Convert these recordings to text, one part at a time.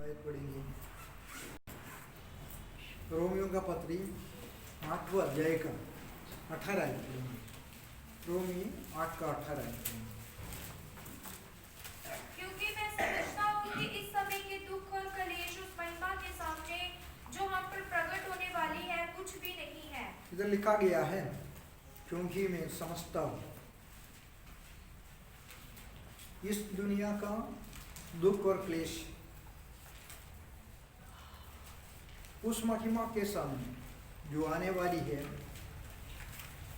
आयत पढ़ेंगे रोमियो का पत्री 8वां अध्याय का 18 आयत पढ़ेंगे। रोमी 8 का 18 आयत पढ़ेंगे। क्योंकि मैं समझता हूँ कि इस समय के दुख और कलेश उस महिमा के सामने जो हम पर प्रकट होने वाली है कुछ भी नहीं है। इधर लिखा गया है क्योंकि मैं समझता हूँ इस दुनिया का दुख और क्लेश उस महिमा के सामने जो आने वाली है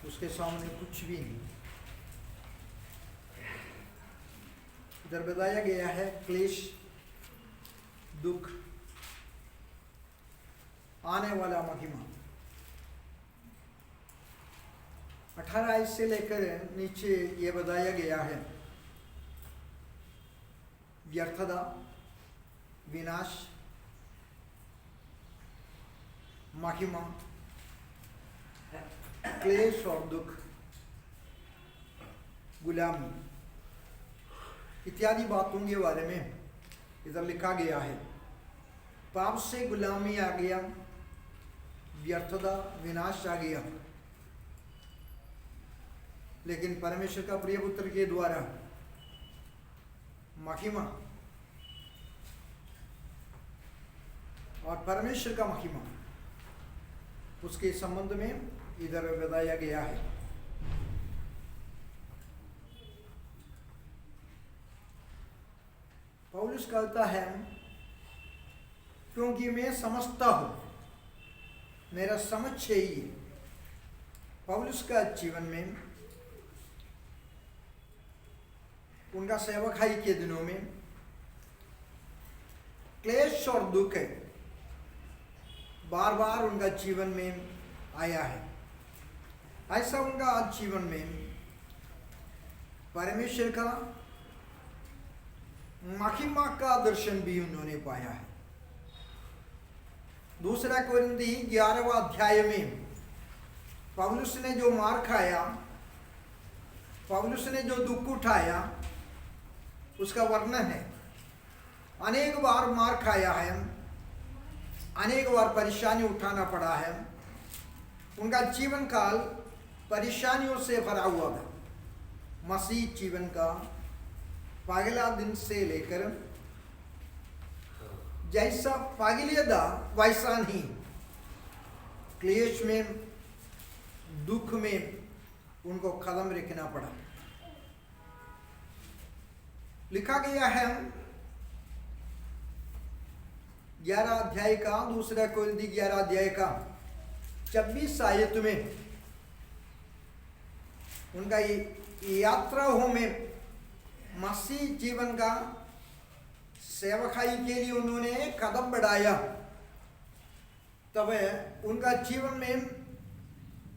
उसके सामने कुछ भी नहीं। इधर बताया गया है क्लेश दुख आने वाला महिमा। 18 आयत से लेकर नीचे ये बताया गया है व्यर्थता, विनाश, महिमा, क्लेश और दुख, गुलामी इत्यादि बातों के बारे में इधर लिखा गया है। पाप से गुलामी आ गया, व्यर्थता विनाश आ गया, लेकिन परमेश्वर का प्रिय पुत्र के द्वारा महिमा और परमेश्वर का महिमा उसके संबंध में इधर बताया गया है। पौलुस कहता है क्योंकि मैं समझता हूं, मेरा समझ है ये। पौलुस का जीवन में उनका सेवकाई के दिनों में क्लेश और दुख है बार बार उनका जीवन में आया है। ऐसा उनका जीवन में परमेश्वर का महिमा का दर्शन भी उन्होंने पाया है। दूसरा कोरिन्थी 11वां अध्याय में पौलुस ने जो मार खाया, पौलुस ने जो दुख उठाया उसका वर्णन है। अनेक बार मार खाया है, अनेक बार परेशानी उठाना पड़ा है। उनका जीवन काल परेशानियों से भरा हुआ था। मसीह जीवन का पहला दिन से लेकर जैसा पागलिया था वैसा नहीं, क्लेश में दुख में उनको कदम रखना पड़ा। लिखा गया है 11 अध्याय का, दूसरा कोरिन्थी 11 अध्याय का 26 आयत में उनका यात्राओं में मसीह जीवन का सेवकाई के लिए उन्होंने कदम बढ़ाया। तब उनका जीवन में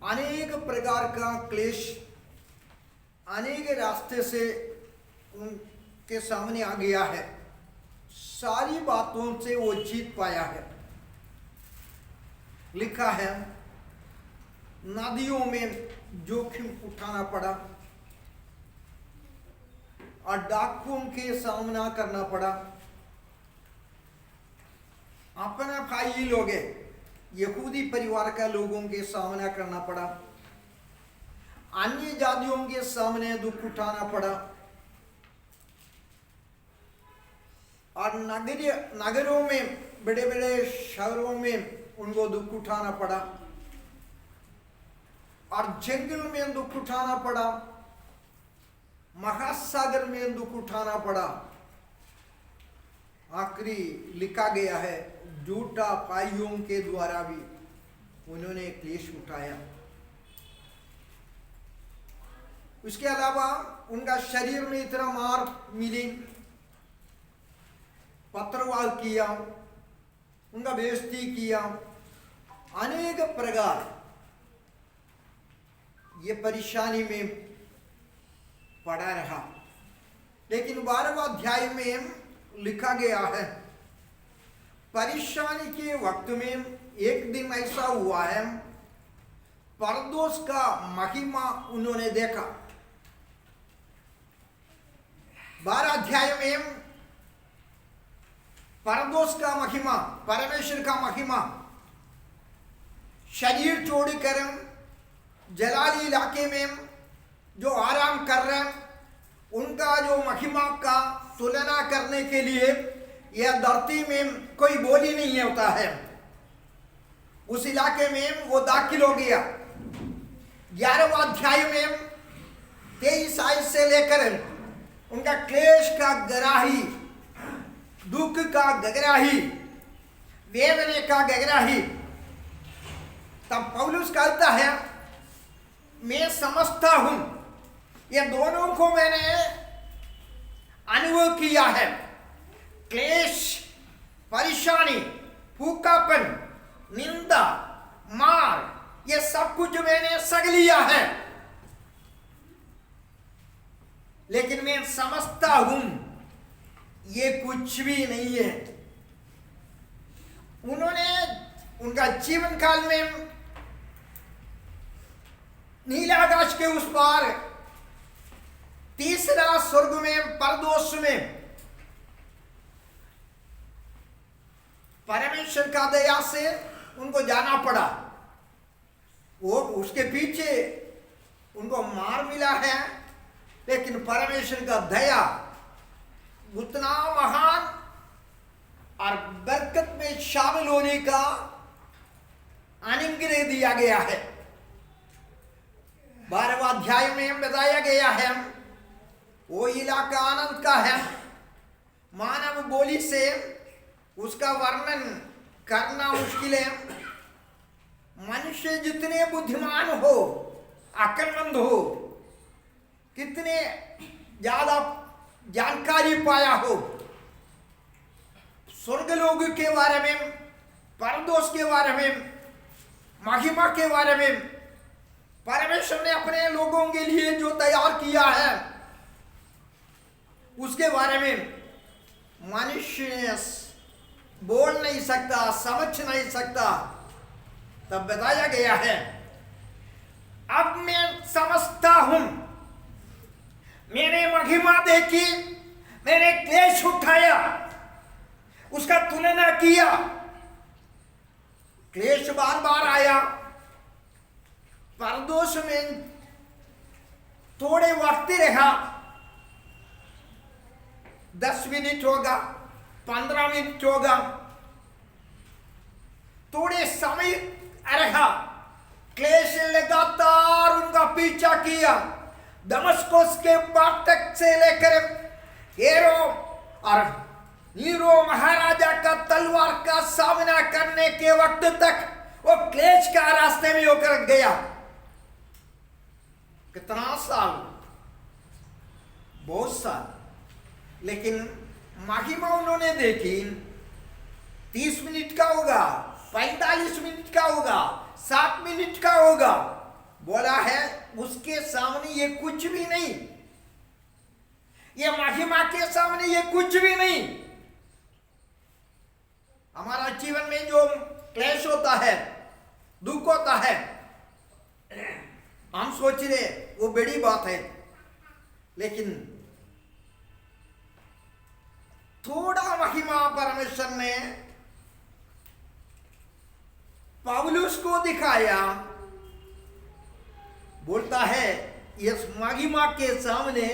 अनेक प्रकार का क्लेश अनेक रास्ते से उनके सामने आ गया है। सारी बातों से वो जीत पाया है। लिखा है नदियों में जोखिम उठाना पड़ा और डाकुओं के सामना करना पड़ा। अपना भाई लोग यहूदी परिवार का लोगों के सामना करना पड़ा, अन्य जातियों के सामने दुख उठाना पड़ा और नगरों में बड़े बड़े शहरों में उनको दुख उठाना पड़ा और जंगल में दुख उठाना पड़ा, महासागर में दुख उठाना पड़ा। आखिरी लिखा गया है झूठा भाइयों के द्वारा भी उन्होंने क्लेश उठाया। उसके अलावा उनका शरीर में इतना मार मिली, पत्रवार किया, उनका बेइज्जती किया, अनेक प्रकार ये परेशानी में पड़ा रहा। लेकिन 12वां अध्याय में लिखा गया है परेशानी के वक्त में एक दिन ऐसा हुआ है परदोष का महिमा उन्होंने देखा। 12 अध्याय में परदोष का महिमा, परमेश्वर का महिमा, शरीर छोड़कर जलाली इलाके में जो आराम कर रहे हैं उनका जो महिमा का तुलना करने के लिए यह धरती में कोई बोल ही नहीं होता है। उस इलाके में वो दाखिल हो गया। 11वां अध्याय में 23 आयत से लेकर उनका क्लेश का गराही, दुख का गगराही, वेदने का गगराही। तब पौलुस कहता है मैं समझता हूं ये दोनों को मैंने अनुभव किया है। क्लेश, परेशानी, फूकापन, निंदा, मार, ये सब कुछ मैंने सह लिया है, लेकिन मैं समझता हूं ये कुछ भी नहीं है। उन्होंने उनका जीवन काल में नीला आकाश के उस पार, तीसरा स्वर्ग में, परदोष में परमेश्वर का दया से उनको जाना पड़ा। वो उसके पीछे उनको मार मिला है, लेकिन परमेश्वर का दया उतना महान और बरकत में शामिल होने का अनुग्रह दिया गया है। 12वां अध्याय में बताया गया है वो इलाका आनंद का है। मानव बोली से उसका वर्णन करना मुश्किल है। मनुष्य जितने बुद्धिमान हो, अक्लमंद हो, कितने ज्यादा जानकारी पाया हो, स्वर्गलोक के बारे में, परदोष के बारे में, महिमा के बारे में, परमेश्वर ने अपने लोगों के लिए जो तैयार किया है उसके बारे में मनुष्य बोल नहीं सकता, समझ नहीं सकता। तब बताया गया है अब मैं समझता हूं, मैंने महिमा देखी, मैंने क्लेश उठाया, उसका तुलना किया। क्लेश बार बार आया। परदोष में थोड़े वक्त रहा, 10 मिनट होगा, 15 मिनट होगा, थोड़े समय रहा। क्लेश लगातार उनका पीछा किया। दमस्कुस के फाटक से लेकर हेरो और नीरो महाराजा का तलवार का सामना करने के वक्त तक वो क्लेश का रास्ते में होकर गया। कितना साल? बहुत साल। लेकिन महिमा उन्होंने देखी। 30 मिनट का होगा, 45 मिनट का होगा, 7 मिनट का होगा। बोला है उसके सामने ये कुछ भी नहीं, ये महिमा के सामने ये कुछ भी नहीं। हमारा जीवन में जो क्लेश होता है, दुख होता है, हम सोच रहे वो बड़ी बात है, लेकिन थोड़ा महिमा परमेश्वर ने पौलुस को दिखाया। बोलता है इस महिमा के सामने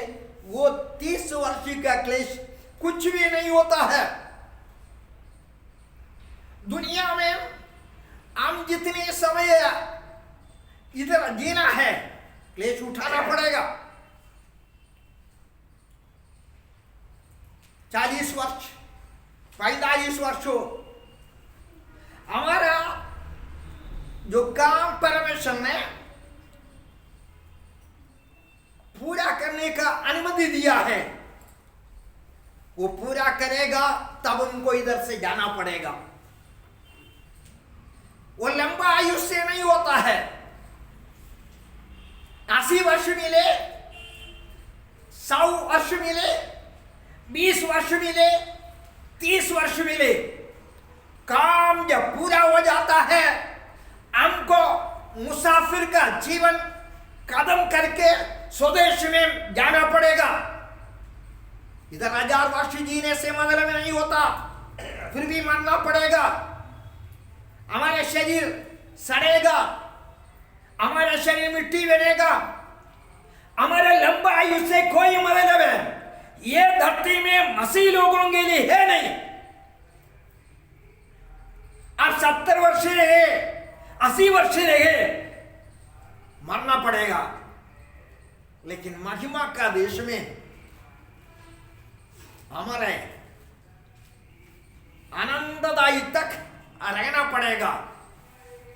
वो 30 वर्ष का क्लेश कुछ भी नहीं होता है। दुनिया में हम जितने समय इधर जीना है, क्लेश उठाना पड़ेगा। 40 वर्ष, 45 वर्ष हो, हमारा जो काम परमेश्वर ने पूरा करने का अनुमति दिया है वो पूरा करेगा, तब उनको इधर से जाना पड़ेगा। वो लंबा आयु से नहीं होता है। 80 वर्ष मिले, 100 वर्ष मिले, 20 वर्ष मिले, 30 वर्ष मिले, काम जब पूरा हो जाता है हमको मुसाफिर का जीवन कदम करके स्वदेश में जाना पड़ेगा। इधर 1000 वर्ष जीने से मतलब नहीं होता। फिर भी मानना पड़ेगा। हमारा शरीर सड़ेगा, हमारा शरीर मिट्टी बनेगा, हमारे लंबा आयु से कोई मतलब है ये धरती में मसीह लोगों के लिए है नहीं। आप 70 वर्ष रहे, 80 वर्ष रहे, मरना पड़ेगा। लेकिन महिमा का देश में हमारे आनंददायी तक रहना पड़ेगा,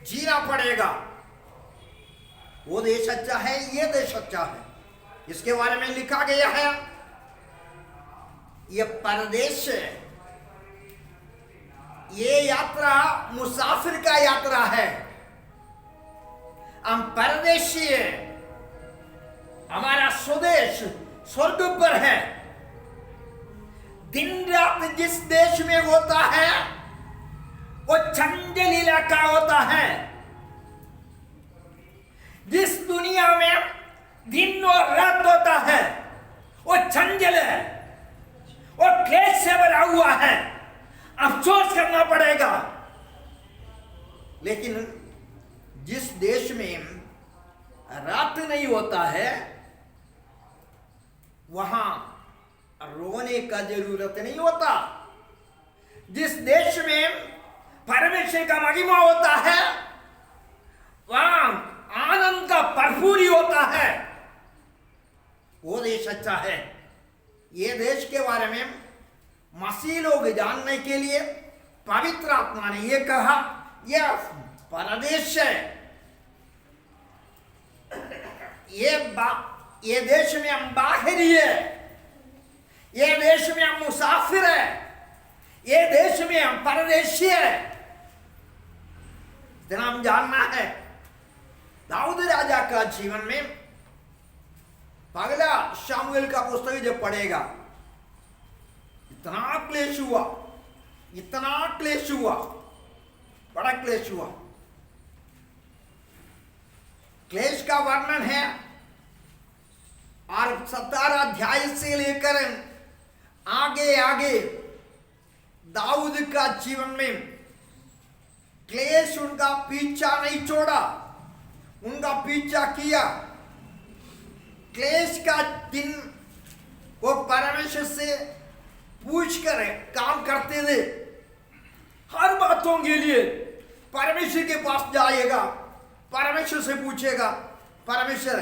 जीना पड़ेगा। वो देश अच्छा है, ये देश अच्छा है। इसके बारे में लिखा गया है ये परदेश है, ये यात्रा मुसाफिर का यात्रा है। हम परदेशी है, हमारा स्वदेश स्वर्ग पर है। दिन रात जिस देश में होता है वो चंचल इलाका होता है। जिस दुनिया में दिन और रात होता है वो चंचल है, वो क्लेश से भरा हुआ है। अफसोस करना पड़ेगा। लेकिन जिस देश में रात नहीं होता है वहां रोने का जरूरत नहीं होता। जिस देश में परमेश्वर का महिमा होता है वहां आनंद का भरपूरी होता है। वो देश अच्छा है। ये देश के बारे में मसीह लोग जानने के लिए पवित्र आत्मा ने ये कहा, यह परदेश है, ये देश में हम बाहरी है, ये देश में हम मुसाफिर है, ये देश में हम परदेशी है। इतना हम जानना है। दाऊद राजा का जीवन में पहला शामुएल का पुस्तक जब पढ़ेगा इतना क्लेश हुआ, इतना क्लेश हुआ, बड़ा क्लेश हुआ। क्लेश का वर्णन है और 17 अध्याय से लेकर आगे आगे दाऊद का जीवन में क्लेश उनका पीछा नहीं छोड़ा, उनका पीछा किया। क्लेश का दिन वो परमेश्वर से पूछ कर काम करते थे। हर बातों के लिए परमेश्वर के पास जाएगा, परमेश्वर से पूछेगा, परमेश्वर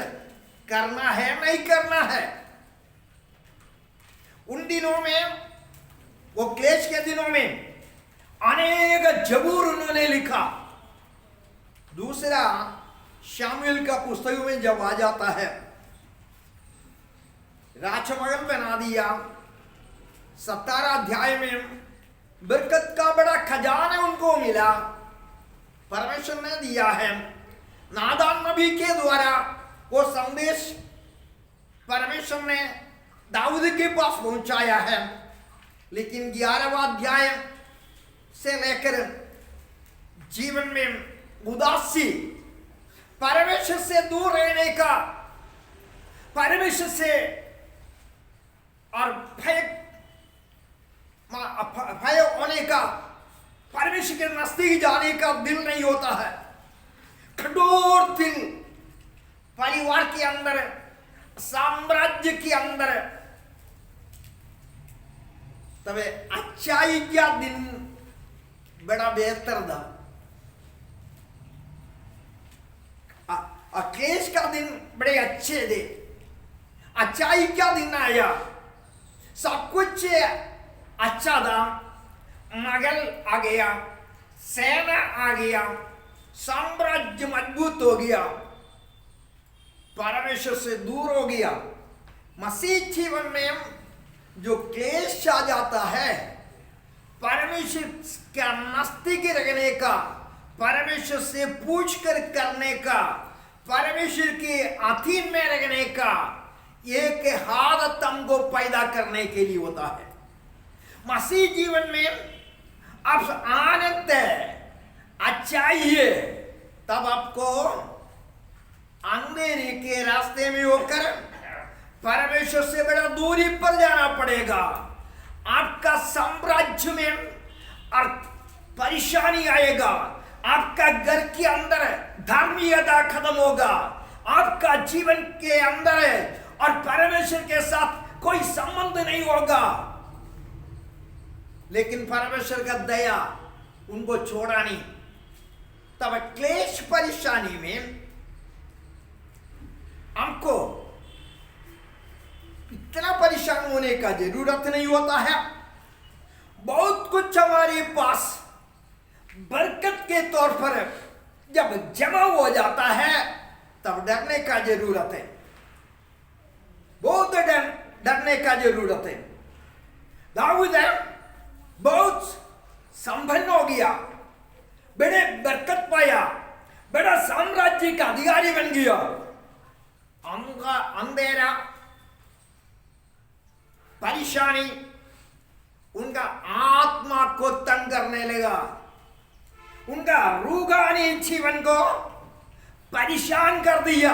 करना है नहीं करना है। उन दिनों में, वो क्लेश के दिनों में अनेक जबूर उन्होंने लिखा। दूसरा शामुएल का पुस्तक में जब आ जाता है, राजमहल बना दिया। 17 अध्याय में बरकत का बड़ा खजाना उनको मिला, परमेश्वर ने दिया है। नादान नबी के द्वारा वो संदेश परमेश्वर ने दाऊद के पास पहुंचाया है। लेकिन 11वां अध्याय से लेकर जीवन में उदासी, परमेश्वर से दूर रहने का, परमेश्वर से और भय होने का, परमेश्वर के नजदीक जाने का दिल नहीं होता है। कठोर दिल परिवार के अंदर, साम्राज्य के अंदर, तबे अच्छाई का दिन बड़ा बेहतर था। क्लेश का दिन बड़े अच्छे थे। अच्छाई का दिन आया, सब कुछ अच्छा था। मगल आ गया, सेना आ गया, साम्राज्य मजबूत हो गया, परमेश्वर से दूर हो गया। मसीह जीवन में जो क्लेश आ जाता है, परमेश्वर का नजदीक रखने का, परमेश्वर से पूछ कर करने का, परमेश्वर के अधीन में रखने का एक आदत हमको पैदा करने के लिए होता है। मसीह जीवन में अब आनंद है, अच्छाई है, तब आपको अंधेरे के रास्ते में होकर परमेश्वर से बड़ा दूरी पर जाना पड़ेगा। आपका साम्राज्य में और परेशानी आएगा, आपका घर के अंदर धार्मिकता खत्म होगा, आपका जीवन के अंदर और परमेश्वर के साथ कोई संबंध नहीं होगा। लेकिन परमेश्वर का दया उनको छोड़ा नहीं। तब क्लेश परेशानी में हमको इतना परेशान होने का जरूरत नहीं होता है। बहुत कुछ हमारे पास बरकत के तौर पर जब जमा हो जाता है तब डरने का जरूरत है, बहुत डरने का जरूरत है। दाऊद बहुत संपन्न हो गया, बड़े बरकत पाया, बड़ा साम्राज्य का अधिकारी बन गया। उनका अंधेरा परेशानी उनका आत्मा को तंग करने लगा, उनका रूहानी जीवन को परेशान कर दिया,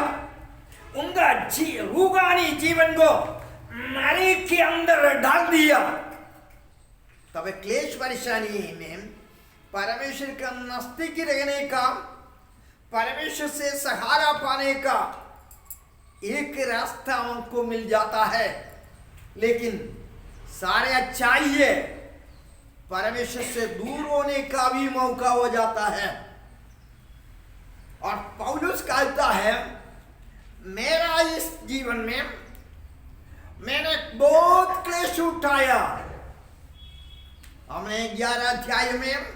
उनका रूहानी जीवन को नरक के अंदर डाल दिया। तब क्लेश परेशानी में परमेश्वर का नजदीक रहने का, परमेश्वर से सहारा पाने का एक रास्ता उनको मिल जाता है। लेकिन सारे अच्छाई है, परमेश्वर से दूर होने का भी मौका हो जाता है। और पौलुस कहता है, मेरा इस जीवन में मैंने बहुत क्लेश उठाया। हमने 11 अध्याय में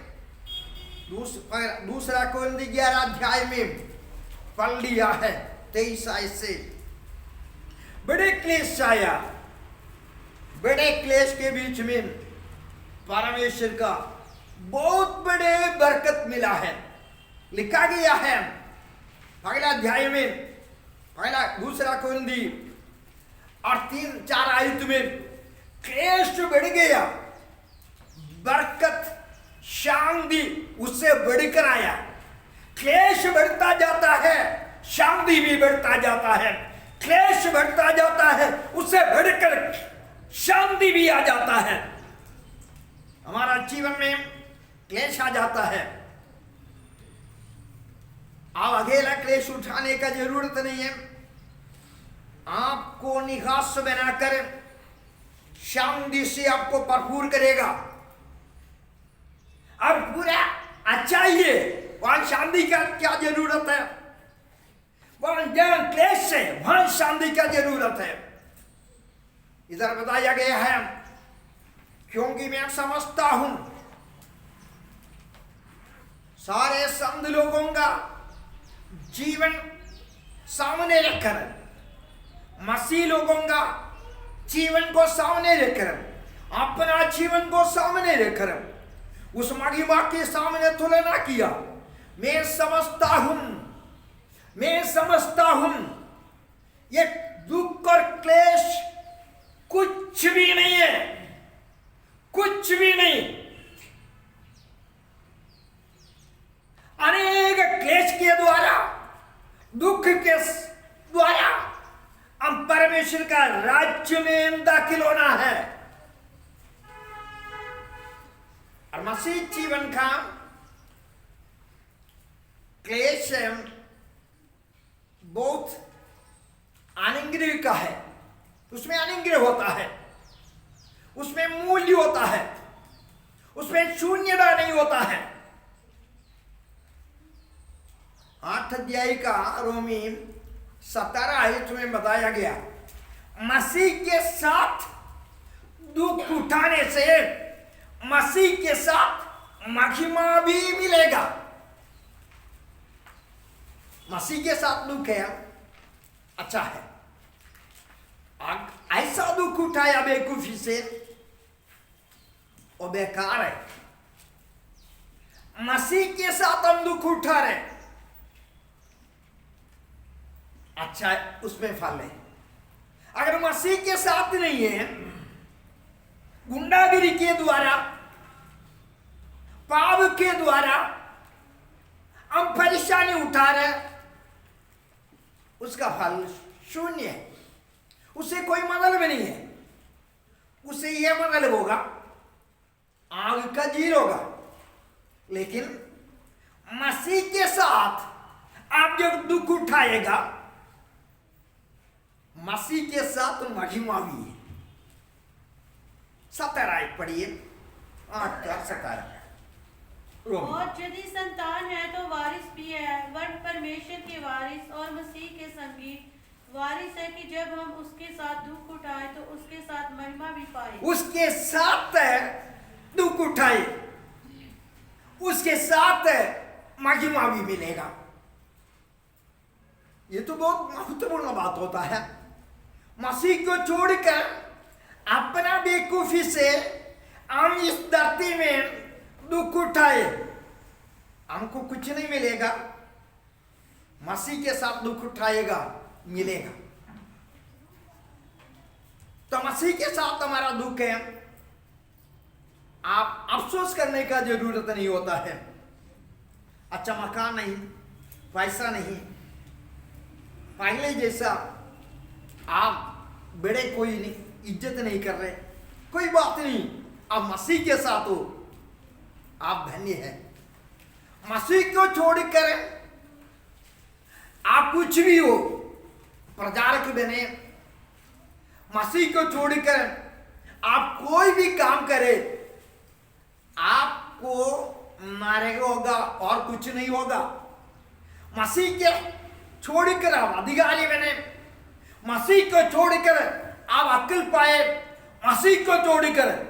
दूसरा कोरिन्थी 11 अध्याय में पढ़ लिया है 23 आयत से। बड़े क्लेश आया, बड़े क्लेश के बीच में परमेश्वर का बहुत बड़े बरकत मिला है। लिखा गया है पहला अध्याय में, दूसरा कोरिन्थी और 3-4 आयत में, क्लेश बढ़ गया, बरकत शांति उससे बढ़कर आया। क्लेश बढ़ता जाता है, शांति भी बढ़ता जाता है, क्लेश बढ़ता जाता है, उससे बढ़कर शांति भी आ जाता है। हमारा जीवन में क्लेश आ जाता है, आप अकेला क्लेश उठाने का जरूरत नहीं है। आपको निकास बनाकर शांति से आपको भरपूर करेगा। अब पूरा अच्छा ही है, वहां शांति का क्या जरूरत है? वहां जहां क्लेश है वहां शांति का जरूरत है। इधर बताया गया है, क्योंकि मैं समझता हूं सारे संत लोगों का जीवन सामने रखकर, मसीह लोगों का जीवन को सामने रखकर, अपना जीवन को सामने रखकर उस महिमा के सामने तुलना किया। मैं समझता हूं ये दुख और क्लेश कुछ भी नहीं है, कुछ भी नहीं। अनेक क्लेश के द्वारा, दुख के द्वारा हम परमेश्वर का राज्य में दाखिल होना है। और मसीह जीवन का क्लेश बहुत अनुग्रह का है, उसमें अनुग्रह होता है, उसमें मूल्य होता है, उसमें शून्यता नहीं होता है। 8 अध्याय का रोमी 17 आयत में बताया गया, मसीह के साथ दुख उठाने से मसीह के साथ महिमा भी मिलेगा। मसीह के साथ दुख है, अच्छा है। ऐसा दुख उठाया बेवकूफी से वो बेकार है। मसीह के साथ हम दुख उठा रहे, अच्छा है, उसमें फल है। अगर मसीह के साथ नहीं है, गुंडागिरी के द्वारा, पाप के द्वारा हम परेशानी उठा रहे, उसका फल शून्य है, उससे कोई मतलब नहीं है। उससे यह मतलब होगा आग का जीर होगा। लेकिन मसीह के साथ आप जब दुख उठाएगा, मसीह के साथ महिमा भी है। 17 पढ़िए, 8 का 17। और यदि संतान है तो वारिस भी है, वरन परमेश्वर के वारिस और मसीह के संगी वारिस है कि जब हम उसके साथ दुख उठाए तो उसके साथ महिमा भी पाए। उसके साथ दुख उठाए, उसके साथ महिमा भी मिलेगा। ये तो बहुत महत्वपूर्ण बात होता है। मसीह को छोड़कर अपना बेवकूफी से हम इस धरती में दुख उठाए, हमको कुछ नहीं मिलेगा। मसीह के साथ दुख उठाएगा, मिलेगा। तो मसीह के साथ हमारा दुख है, आप अफसोस करने का जरूरत नहीं होता है। अच्छा मकान नहीं, पैसा नहीं, पहले जैसा आप बड़े कोई नहीं, इज्जत नहीं कर रहे, कोई बात नहीं। आप मसीह के साथ हो, आप धन्य हैं। मसीह को छोड़कर आप कुछ भी हो, प्रचारक बने, मसीह को छोड़कर आप कोई भी काम करे, आपको मारेगा होगा और कुछ नहीं होगा। मसीह के छोड़कर आप अधिकारी बने, मसीह को छोड़कर आप अक्ल पाए, मसीह को छोड़कर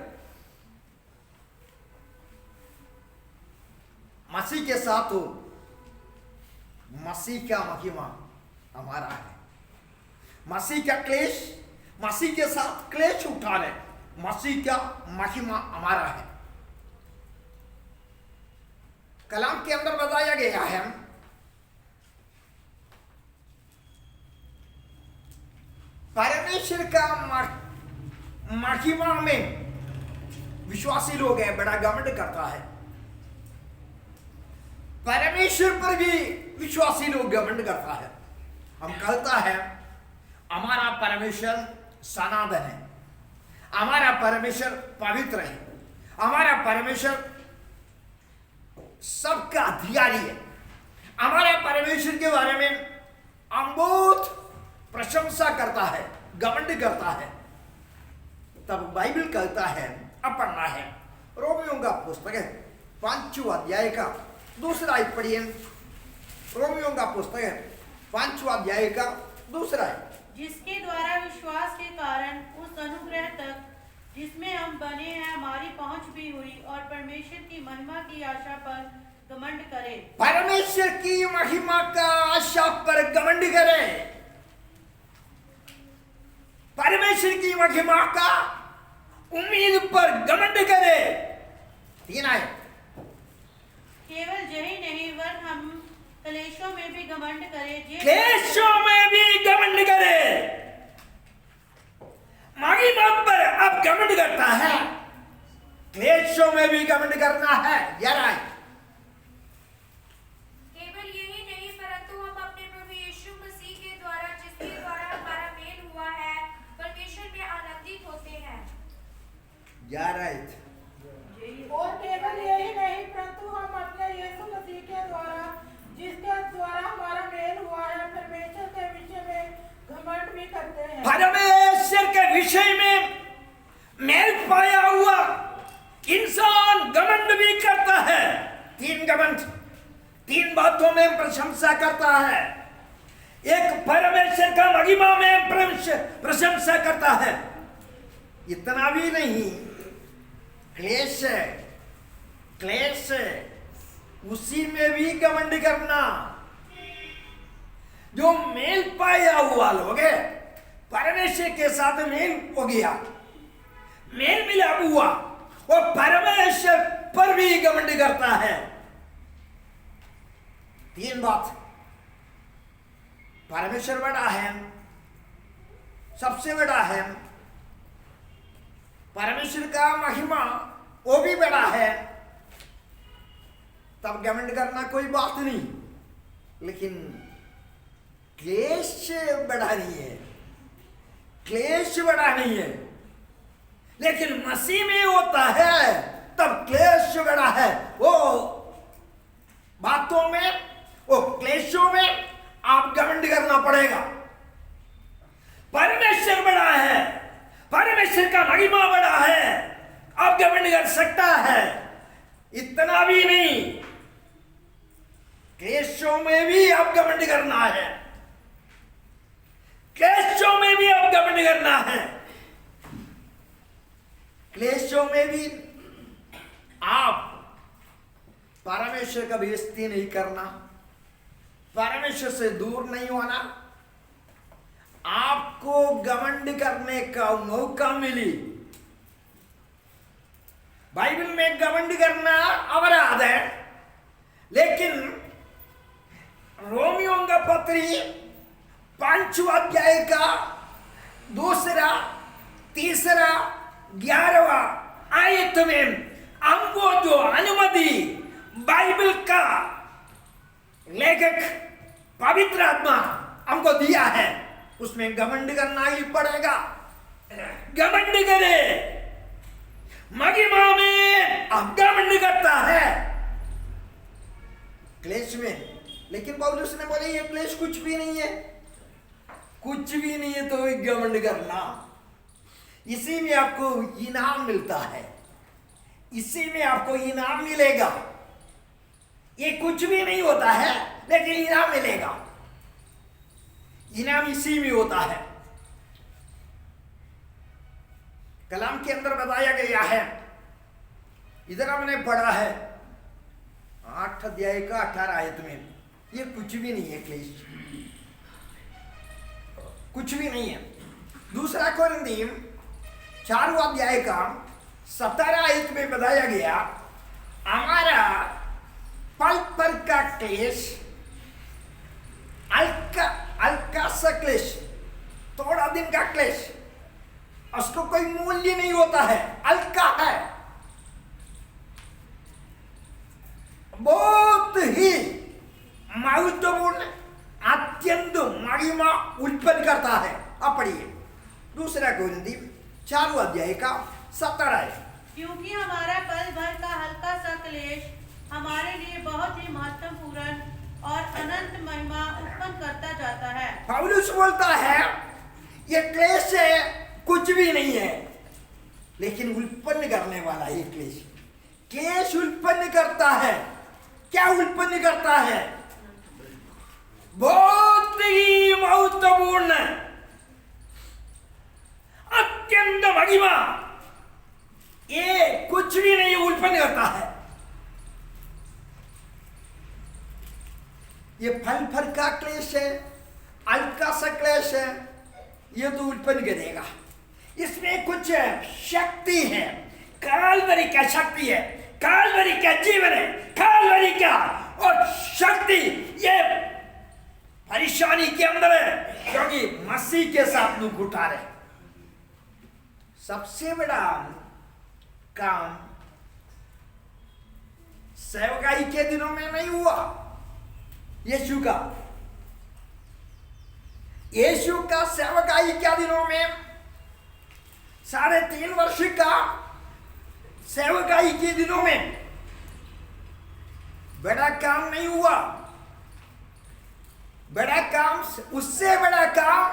मसीह के साथ हो, मसीह का महिमा हमारा है। मसीह का क्लेश, मसीह के साथ क्लेश उठा रहे, मसीह का महिमा हमारा है। कलाम के अंदर बताया गया है, परमेश्वर का महिमा में विश्वासी लोग है बड़ा घमंड करता है। परमेश्वर पर भी विश्वासी लोग घमंड करता है। हम कहता है हमारा परमेश्वर सनातन है, हमारा परमेश्वर पवित्र है, हमारा परमेश्वर सबका अधिकारी है। हमारे परमेश्वर के बारे में हम बहुत प्रशंसा करता है, घमंड करता है। तब बाइबल कहता है, अब पढ़ना है रोमियों का पुस्तक है 5वां अध्याय का 2 आयत पढ़िए। रोमियों का पुस्तक है 5वां अध्याय का 2 आयत। जिसके द्वारा विश्वास के कारण उस अनुग्रह तक जिसमें हम बने हैं हमारी पहुंच भी हुई, और परमेश्वर की महिमा की आशा पर घमंड करे। परमेश्वर की महिमा का आशा पर घमंड करे, परमेश्वर की महिमा का उम्मीद पर घमंड करे। 3 आयत। केवल यही नहीं, वरन हम क्लेशों में भी घमंड करे। क्लेशों में भी घमंड करे। महिमा पर अब घमंड करता है, क्लेशों में भी घमंड करना है। यार केवल यही नहीं, परंतु हम अपने प्रभु यीशु मसीह के द्वारा, जिसके द्वारा हमारा मेल हुआ है, परमेश्वर में आनंदित होते हैं। और केवल यही नहीं, परंतु हम अपने यीशु मसीह के द्वारा, जिसके द्वारा हमारा मेल हुआ है, परमेश्वर के विषय में घमंड भी करते हैं। परमेश्वर के विषय में मेल पाया हुआ इंसान घमंड भी करता है। 3 घमंड, 3 बातों में प्रशंसा करता है। एक परमेश्वर का महिमा में प्रशंसा करता है। इतना भी नहीं, क्लेश क्लेश उसी में भी घमंड करना। जो मेल पाया हुआ लोग है, परमेश्वर के साथ मेल हो गया, मेल मिलाप हुआ, वो परमेश्वर पर भी घमंड करता है। 3 बात, परमेश्वर बड़ा है, सबसे बड़ा है, परमेश्वर का महिमा वो भी बड़ा है, तब घमंड करना कोई बात नहीं। लेकिन क्लेश बड़ा नहीं है, क्लेश बड़ा नहीं है। लेकिन मसीह में होता है तब क्लेश बड़ा है। वो इतना भी नहीं, क्लेशों में भी अब घमंड करना है, क्लेशों में भी अब घमंड करना है, क्लेशों में भी आप परमेश्वर का बेइज्जती नहीं करना, परमेश्वर से दूर नहीं होना। आपको घमंड करने का मौका मिली। बाइबल में घमंड करना अपराध है, लेकिन रोमियों का पत्री 5वां अध्याय का 2, 3, 11वां आयत में हमको जो अनुमति बाइबल का लेखक पवित्र आत्मा हमको दिया है, उसमें घमंड करना ही पड़ेगा। घमंड करे, महिमा में अब घमंड करता है क्लेश में। लेकिन पौलुस ने बोले ये क्लेश कुछ भी नहीं है, कुछ भी नहीं है, तो घमंड करना, इसी में आपको इनाम मिलता है, इसी में आपको इनाम मिलेगा। ये कुछ भी नहीं होता है, लेकिन इनाम मिलेगा, इनाम इसी में होता है। कलाम के अंदर बताया गया है, इधर हमने पढ़ा है 8 अध्याय का 18 आयत में, ये कुछ भी नहीं है क्लेश, कुछ भी नहीं है। 2 कोरिन्थियों 4वां अध्याय का 17 आयत में बताया गया, हमारा पल पर का क्लेश हल्का सा क्लेश, थोड़ा दिन का क्लेश, उसको कोई मूल्य नहीं होता है, हल्का है, बहुत ही महत्वपूर्ण, अत्यंत महिमा उत्पन्न करता है। अब पढ़िए 2 कोरिन्थियों 4वां अध्याय का 17 आयत। क्योंकि हमारा पल भर का हल्का सा क्लेश हमारे लिए बहुत ही महत्वपूर्ण और अनंत महिमा उत्पन्न करता जाता है। पौलुस बोलता है ये क्लेश है, कुछ भी नहीं है, लेकिन उत्पन्न करने वाला ये क्लेश, क्लेश उत्पन्न करता है। क्या उत्पन्न करता है? बहुत ही महत्वपूर्ण, अत्यंत महिमा, ये कुछ भी नहीं उत्पन्न करता है। ये फल का क्लेश है, हल्का सा क्लेश है, ये तो उत्पन्न करेगा। इसमें कुछ शक्ति है, कालवरी का शक्ति है, कालवरी का जीवन है, कालवरी का और शक्ति ये परेशानी के अंदर है, क्योंकि मसीह के साथ लोग उठा रहे। सबसे बड़ा काम सेवकाई के दिनों में नहीं हुआ, यीशु का सेवकाई के दिनों में 3.5 वर्ष का सेवकाई के दिनों में बड़ा काम नहीं हुआ। बड़ा काम, उससे बड़ा काम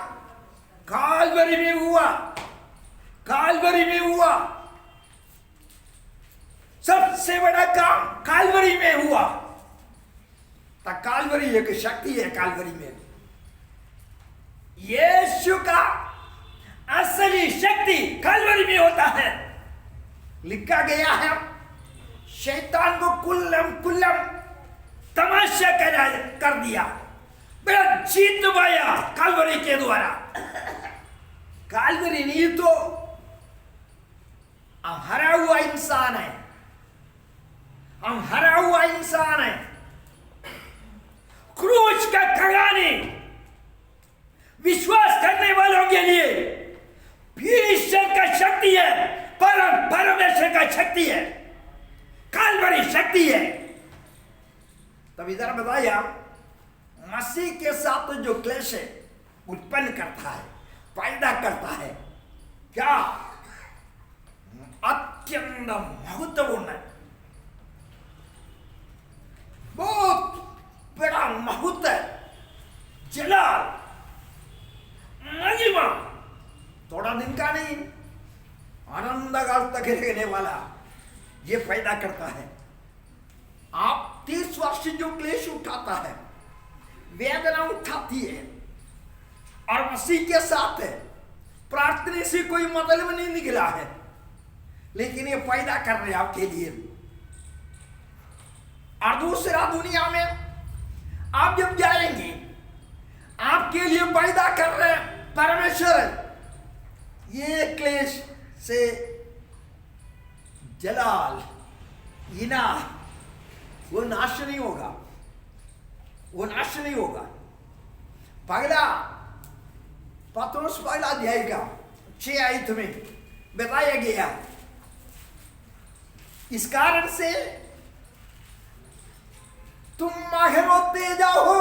कालवरी में हुआ, कालवरी में हुआ। सबसे बड़ा काम कालवरी में हुआ। तो कालवरी एक शक्ति है, कालवरी में यीशु का असली शक्ति कालवरी में होता है। लिखा गया है, शैतान को कुल्लम तमाशा कर दिया, बड़ा जीत पाया कालवरी के द्वारा। कालवरी नहीं तो हम हरा हुआ इंसान है, हम हरा हुआ इंसान है। क्रूस का कगानी विश्वास करने वालों के लिए ईश्वर का शक्ति है, परमेश्वर का शक्ति है, कालवरी शक्ति है। तब इधर बताया मसीह के साथ जो क्लेश है उत्पन्न करता है, पैदा करता है, क्या अत्यंत महत्वपूर्ण है, बहुत बड़ा महत्व है, जलाल, महिमा, थोड़ा दिन का नहीं, आनंद काल तक रहने वाला ये पैदा करता है। विश्वासी जो क्लेश उठाता है, वेदना उठाती है और मसीह के साथ है, प्रार्थना से कोई मतलब नहीं निकला है, लेकिन ये पैदा कर रहे हैं आपके लिए। और दूसरा, दुनिया में आप जब जाएंगे, आपके लिए पैदा कर रहे हैं परमेश्वर। ये क्लेश से जलाल इना वो नाश नहीं होगा, वो नाश नहीं होगा। पहला पत्रोस पहला अध्याय का 6 आयत में बताया गया, इस कारण से तुम माहिर होते जाओ।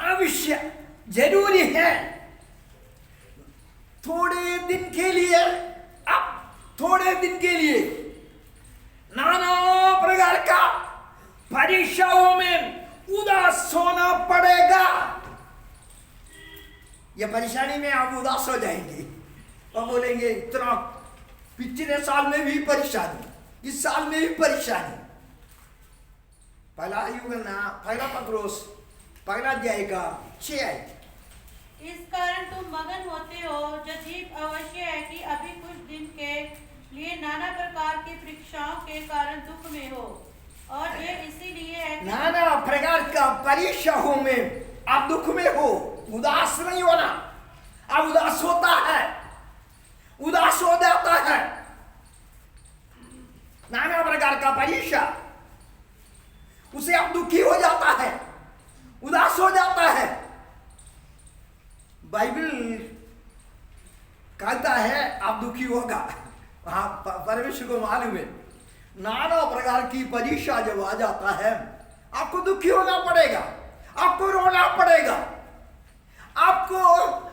आवश्यक जरूरी है थोड़े दिन के लिए, अब थोड़े दिन के लिए नाना प्रकार का परीक्षाओं में उदास होना पड़ेगा। ये परेशानी में आप उदास हो जाएंगे और बोलेंगे इतना पिछले साल में भी परेशानी, इस साल में भी परेशानी। पहला पत्रोस पहला अध्याय का 6 आयत। इस कारण तुम मगन होते हो, जदीप अवश्य है कि अभी कुछ दिन के लिए नाना प्रकार की परीक्षाओं के कारण दुख में हो, और ये इसीलिए है कि नाना प्रकार का परीक्षाओं में आप दुख में हो। उदास नहीं होना, अब उदास होता है, उदास हो जाता है। नाना प्रकार का परीक्षा, उसे अब दुखी हो जाता है, उदास हो जाता है। बाइबल कहता है आप दुखी होगा, वहां परमेश्वर को मालूम है। नाना प्रकार की परीक्षा जब आ जाता है, आपको दुखी होना पड़ेगा, आपको रोना पड़ेगा, आपको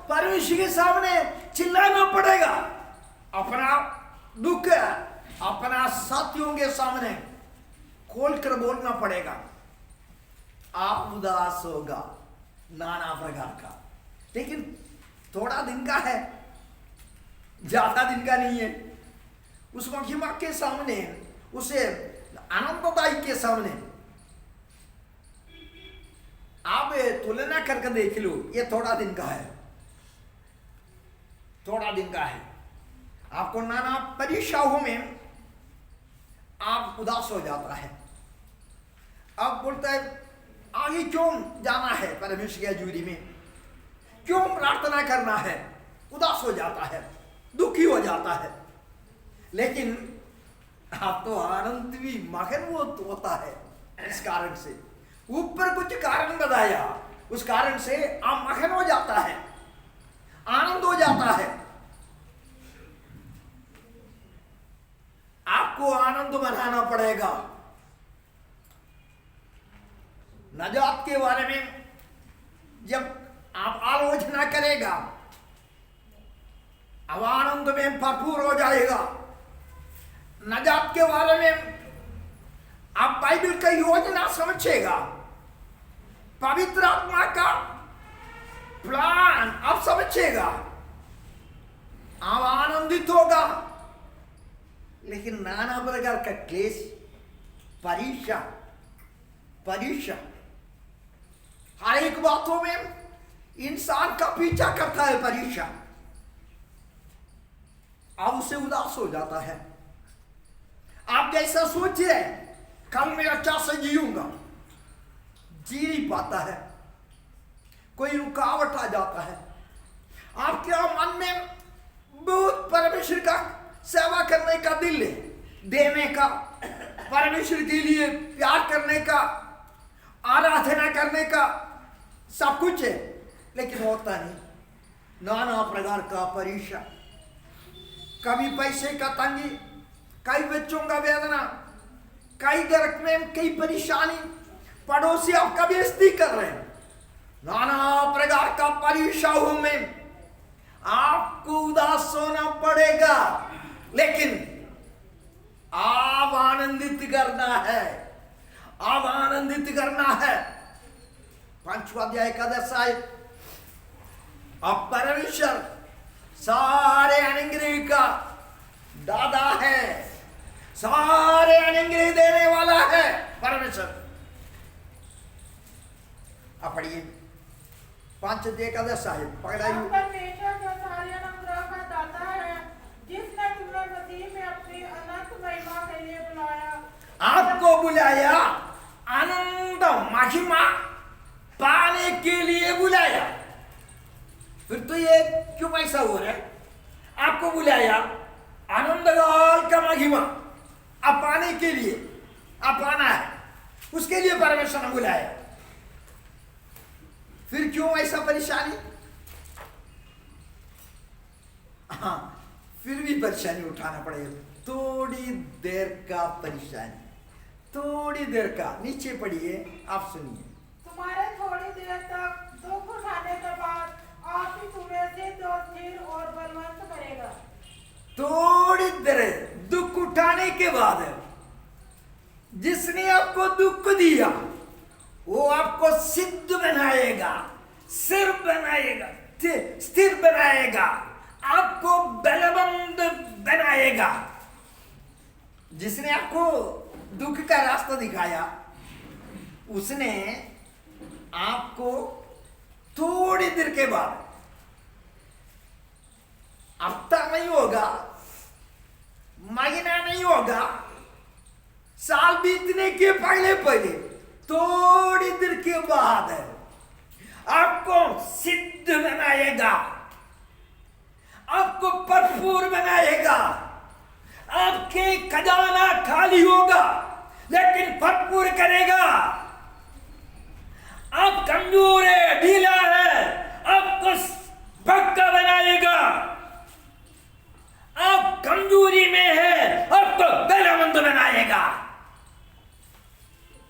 परमेश्वर के सामने चिल्लाना पड़ेगा, अपना दुख अपना साथियों के सामने खोलकर बोलना पड़ेगा। आप उदास होगा नाना प्रकार का, लेकिन थोड़ा दिन का है, ज्यादा दिन का नहीं है। उस महिमा के सामने, उसे आनंददायी के सामने आप तुलना करके देख लो, ये थोड़ा दिन का है, थोड़ा दिन का है। आपको नाना परीक्षाओं में आप उदास हो जाता है। अब बोलता है आगे क्यों जाना है परमेश्वर की हजूरी में, क्यों प्रार्थना करना है, उदास हो जाता है, दुखी हो जाता है। लेकिन आप तो आनंद भी मगन वो होता है। इस कारण से ऊपर कुछ कारण बताया, उस कारण से आप मगन हो जाता है, आनंद हो जाता है। आपको आनंद मनाना पड़ेगा। नजात के बारे में जब आप आलोचना करेगा, अब आनंद में भरपूर हो जाएगा। नजात के बारे में आप बाइबल का योजना समझेगा, पवित्र आत्मा का प्लान आप समझेगा, आप आनंदित होगा। लेकिन नाना प्रकार का क्लेश, परीक्षा हर एक बातों में इंसान का पीछा करता है परीक्षा। अब उसे उदास हो जाता है। आप जैसा सोच रहे कल मैं अच्छा से जीऊंगा, जी नहीं पाता है, कोई रुकावट आ जाता है। आपके मन में बहुत परमेश्वर का सेवा करने का दिल है, देने का, परमेश्वर के लिए प्यार करने का, आराधना करने का सब कुछ है, लेकिन होता नहीं। नाना प्रकार का परीक्षा, कभी पैसे का तंगी, कई बच्चों का वेदना, कई घर में कई परेशानी, पड़ोसी आपका बेइज्जती कर रहे हैं। नाना प्रकार का परीक्षाओं में आपको उदास होना पड़ेगा, लेकिन आप आनंदित करना है, आप आनंदित करना है। 5वां अध्याय का 10 आयत। अब परमेश्वर सारे अनुग्रह का दादा है, सारे अनुग्रह देने परमेश्वर। अब पढ़िए 5:11 साहिब पकड़ाइए। हम परमेश्वर जो सारे अनुग्रह का दाता है, जिसने तुम्हें मसीह में अपनी अनंत महिमा के लिए बुलाया। आपको बुलाया, आनंद महिमा पाने के लिए बुलाया। फिर तो ये क्यों ऐसा हो रहा है? आपको बुलाया आनंद काल का महिमा आप पाने के लिए, आप पाना है, उसके लिए परमेश्वर ने बुलाया। फिर क्यों ऐसा परेशानी? हाँ, फिर भी परेशानी उठाना पड़ेगा। थोड़ी देर का परेशानी, थोड़ी देर का। नीचे पढ़िए, आप सुनिए। तुम्हारे थोड़ी देर तक दुख उठाने के बाद आप ही तुम्हें सिद्ध और स्थिर और बलवंत करेगा। थोड़ी देर दुख उठाने के बाद जिसने आपको दुख दिया वो आपको सिद्ध बनाएगा, सिर बनाएगा, स्थिर बनाएगा, आपको बलवंत बनाएगा। जिसने आपको दुख का रास्ता दिखाया उसने आपको थोड़ी देर के बाद, हफ्ता नहीं होगा, महीना नहीं होगा, साल बीतने के पहले पहले थोड़ी देर के बाद आपको सिद्ध बनाएगा, आपको भरपूर बनाएगा। आपके खजाना खाली होगा लेकिन भरपूर करेगा। आप कमजोर है, ढीला है, आपको पक्का बनाएगा। आप कमजोरी में है, आपको बलवंत बनाएगा।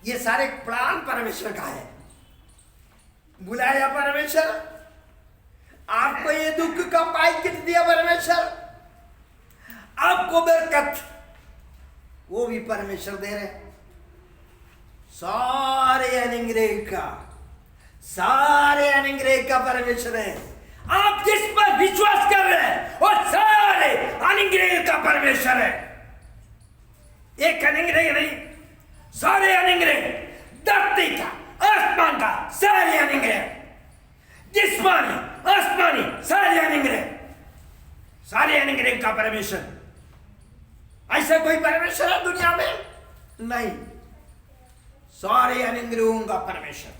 ये सारे प्लान परमेश्वर का है। बुलाया परमेश्वर, आपको ये दुख का पैकेट दिया परमेश्वर, आपको बरकत वो भी परमेश्वर दे रहे। सारे अनुग्रह का परमेश्वर है। आप जिस पर विश्वास कर रहे हैं वो सारे अनुग्रह का परमेश्वर है। एक अनुग्रह नहीं, सारे अनुग्रह, धरती का, आसमान का, सारे अनुग्रह, जिस्मानी आसमानी सारे अनुग्रह, सारे अनुग्रह का परमेश्वर। ऐसा कोई परमेश्वर है दुनिया में? नहीं, सारे अनुग्रहों का परमेश्वर।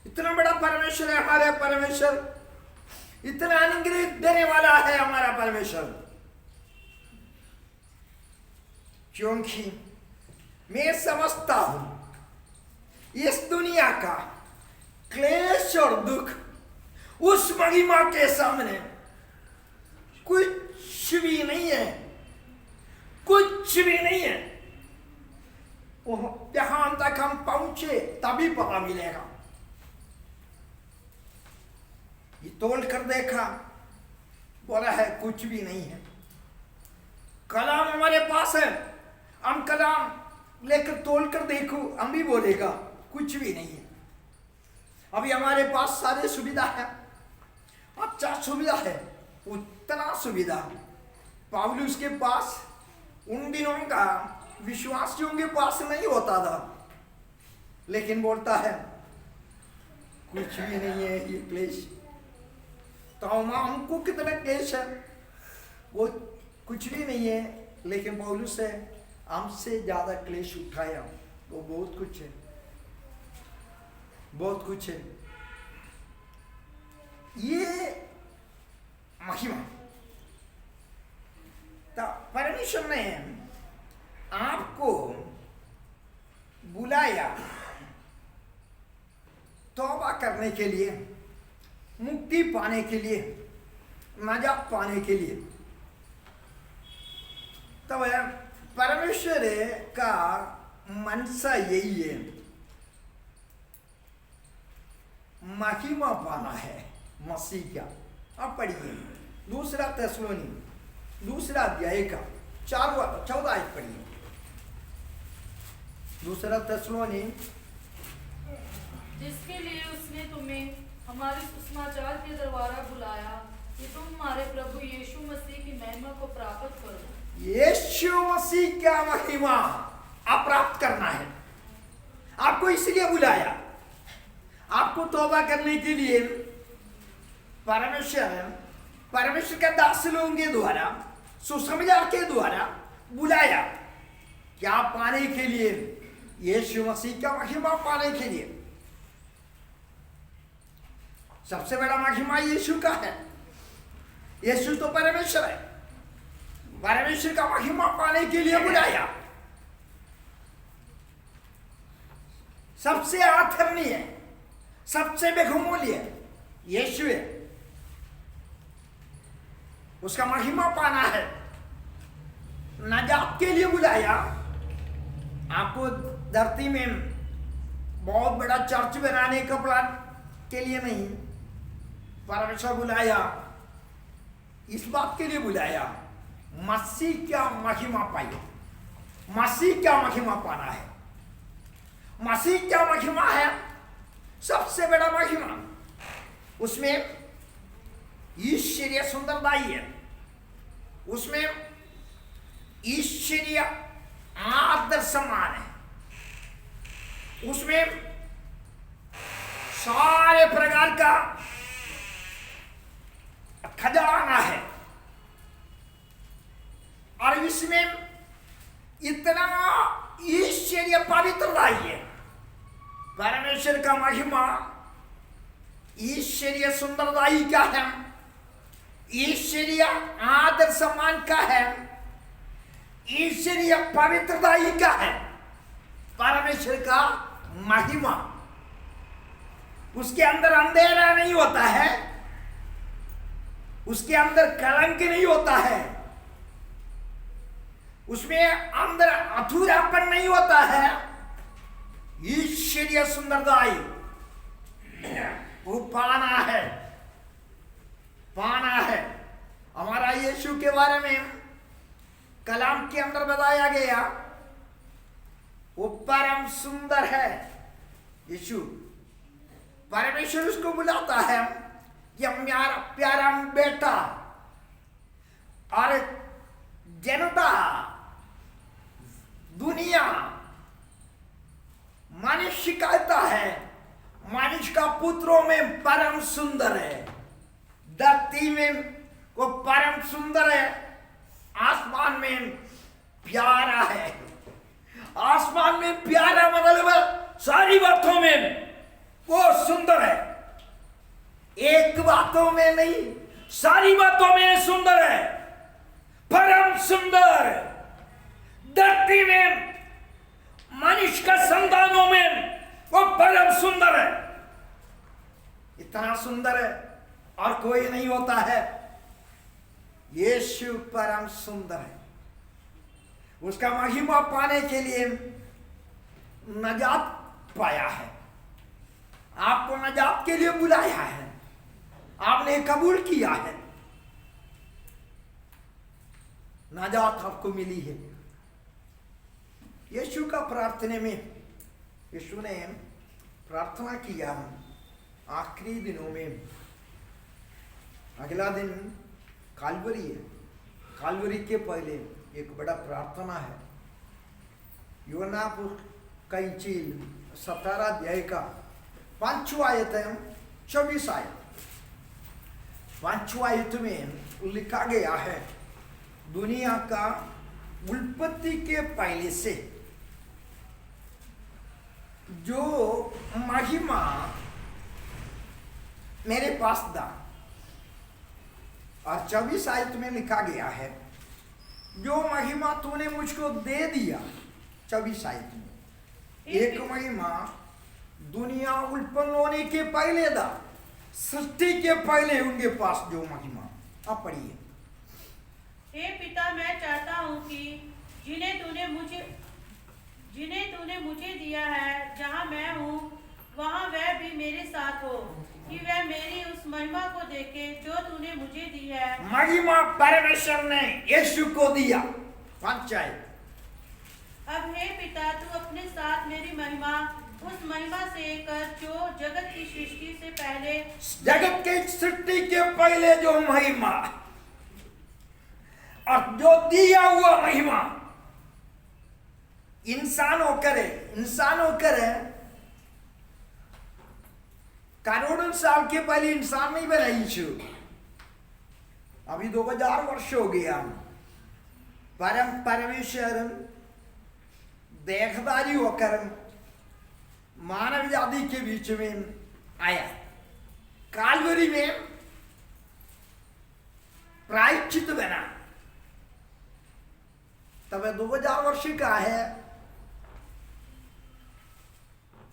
इतना बड़ा परमेश्वर है हमारा परमेश्वर, इतना अनुग्रह देने वाला है हमारा परमेश्वर। क्योंकि मैं समझता हूं इस दुनिया का क्लेश और दुख उस महिमा के सामने कुछ भी नहीं है, कुछ भी नहीं है। यहां तक हम पहुंचे तभी पता मिलेगा। ये तोल कर देखा, बोला है कुछ भी नहीं है। कलाम हमारे पास है, हम कलाम लेकर तोल कर देखो, हम भी बोलेगा कुछ भी नहीं है। अभी हमारे पास सारे सुविधा है, अच्छा सुविधा है, उतना सुविधा पौलुस के पास उन दिनों का विश्वासियों के पास नहीं होता था। लेकिन बोलता है कुछ भी नहीं है ये क्लेश। तो हमको कितना क्लेश है, वो कुछ भी नहीं है। लेकिन पौलुस है हमसे ज्यादा क्लेश उठाया, वो बहुत कुछ है, बहुत कुछ है। ये महिमा तो परमेश्वर ने आपको बुलाया तौबा करने के लिए, मुक्ति पाने के लिए, नजात पाने के लिए। तब परमेश्वर का मनसा यही है, महिमा पाना है मसीह का। अब पढ़िए 2 थिस्सलुनी 2 अध्याय का 14 आयत पढ़िए। 2 थिस्सलुनी, जिसके लिए उसने तुम्हें हमारे सुसमाचार के द्वारा बुलाया कि तुम हमारे प्रभु यीशु मसीह की महिमा को प्राप्त करो। यीशु मसीह क्या महिमा आप प्राप्त करना है। आपको इसलिए बुलाया, आपको तौबा करने के लिए परमेश्वर के दास लोगों के द्वारा, सुसमाचार के द्वारा बुलाया। क्या पाने के लिए? यीशु मसीह का महिमा पाने के लिए। सबसे बड़ा महिमा यीशु का है। यीशु तो परमेश्वर है, परमेश्वर का महिमा पाने के लिए बुलाया। सबसे आदरणीय, सबसे बहुमूल्य यीशु है, उसका महिमा पाना है, नजात के लिए बुलाया। आपको धरती में बहुत बड़ा चर्च बनाने का प्लान के लिए नहीं, परमेश्वर बुलाया, इस बात के लिए बुलाया, मसीह क्या महिमा पाई। मसीह क्या महिमा पाना है? मसीह क्या महिमा है? सबसे बड़ा महिमा उसमें ईश्वरीय सुंदरता ही है, उसमें ईश्वरीय आदर सम्मान है, उसमें सारे प्रकार का खजाना है, और इसमें इतना ईश्वरीय पवित्रता ही है। परमेश्वर का महिमा ईश्वरीय सुंदरता ही क्या है, ईश्वरीय आदर सम्मान का है, ईश्वरीय पवित्रता ही क्या है। परमेश्वर का महिमा, उसके अंदर अंधेरा नहीं होता है, उसके अंदर कलंक नहीं होता है, उसमें अंदर अधूरापन नहीं होता है। ईश्वरीय सुंदरता वो पाना है, पाना है। हमारा यीशु के बारे में कलाम के अंदर बताया गया, वो परम सुंदर है। यीशु, परमेश्वर उसको बुलाता है, यह मेरा प्यारा बेटा। और जनता, दुनिया, मनुष्य कहता है मनुष्य का पुत्रों में परम सुंदर है, धरती में वो परम सुंदर है, आसमान में प्यारा है। आसमान में प्यारा मतलब सारी बातों में वो सुंदर है, एक बातों में नहीं, सारी बातों में सुंदर है, परम सुंदर। धरती में मनुष्य का संतानों में वो परम सुंदर है, इतना सुंदर है और कोई नहीं होता है। यीशु परम सुंदर है, उसका महिमा पाने के लिए नजात पाया है, आपको नजात के लिए बुलाया है, आपने कबूल किया है, नजात आपको मिली है। यीशु का प्रार्थना में, यीशु ने प्रार्थना किया आखिरी दिनों में, अगला दिन कालवरी है, कालवरी के पहले एक बड़ा प्रार्थना है। यूहन्ना का इंजील 17 अध्याय का 5वां आयत है, 24 आयत। 5वां आयत में लिखा गया है, दुनिया का उत्पत्ति के पहले से जो महिमा मेरे पास था। और 24 आयत में लिखा गया है, जो महिमा तूने मुझको दे दिया। 24 आयत में एक महिमा दुनिया उत्पन्न होने के पहले था, सृष्टि के पहले उनके पास जो महिमा। अब पढ़िए। हे पिता, मैं चाहता हूँ कि जिन्हें तूने मुझे दिया है, जहाँ मैं हूँ वहाँ वह भी मेरे साथ हो, कि वह मेरी उस महिमा को देखे जो तूने मुझे दी है। महिमा परमेश्वर ने यीशु को दिया। पंचायत। अब हे पिता, तू अपने साथ मेरी महिमा उस महिमा से कर जो जगत की सृष्टि से पहले, जगत के सृष्टि के पहले जो महिमा और जो दिया हुआ महिमा इंसान होकर करोड़ों साल के पहले इंसान नहीं बनाई छू। अभी 2000 वर्ष हो गया। परमेश्वर देखदारी होकर मानव जाति के बीच में आया, कालवरी में प्रायश्चित बना। तब 2000 वर्ष का है।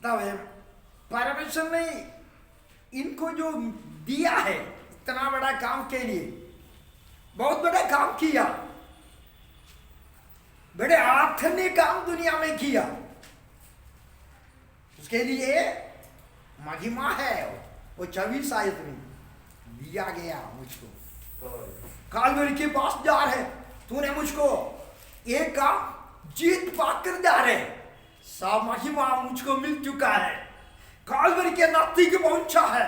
तब परमेश्वर ने इनको जो दिया है इतना बड़ा काम के लिए, बहुत बड़ा काम किया, बड़े आथने काम दुनिया में किया। उसके लिए महिमा है। वो 24 आयत में दिया गया मुझको। कालवरी के पास जा रहे, तूने मुझको एक काम जीत पाकर जा रहे, सब महिमा मुझको मिल चुका है। कालवरी के नजदीक पहुंचा है,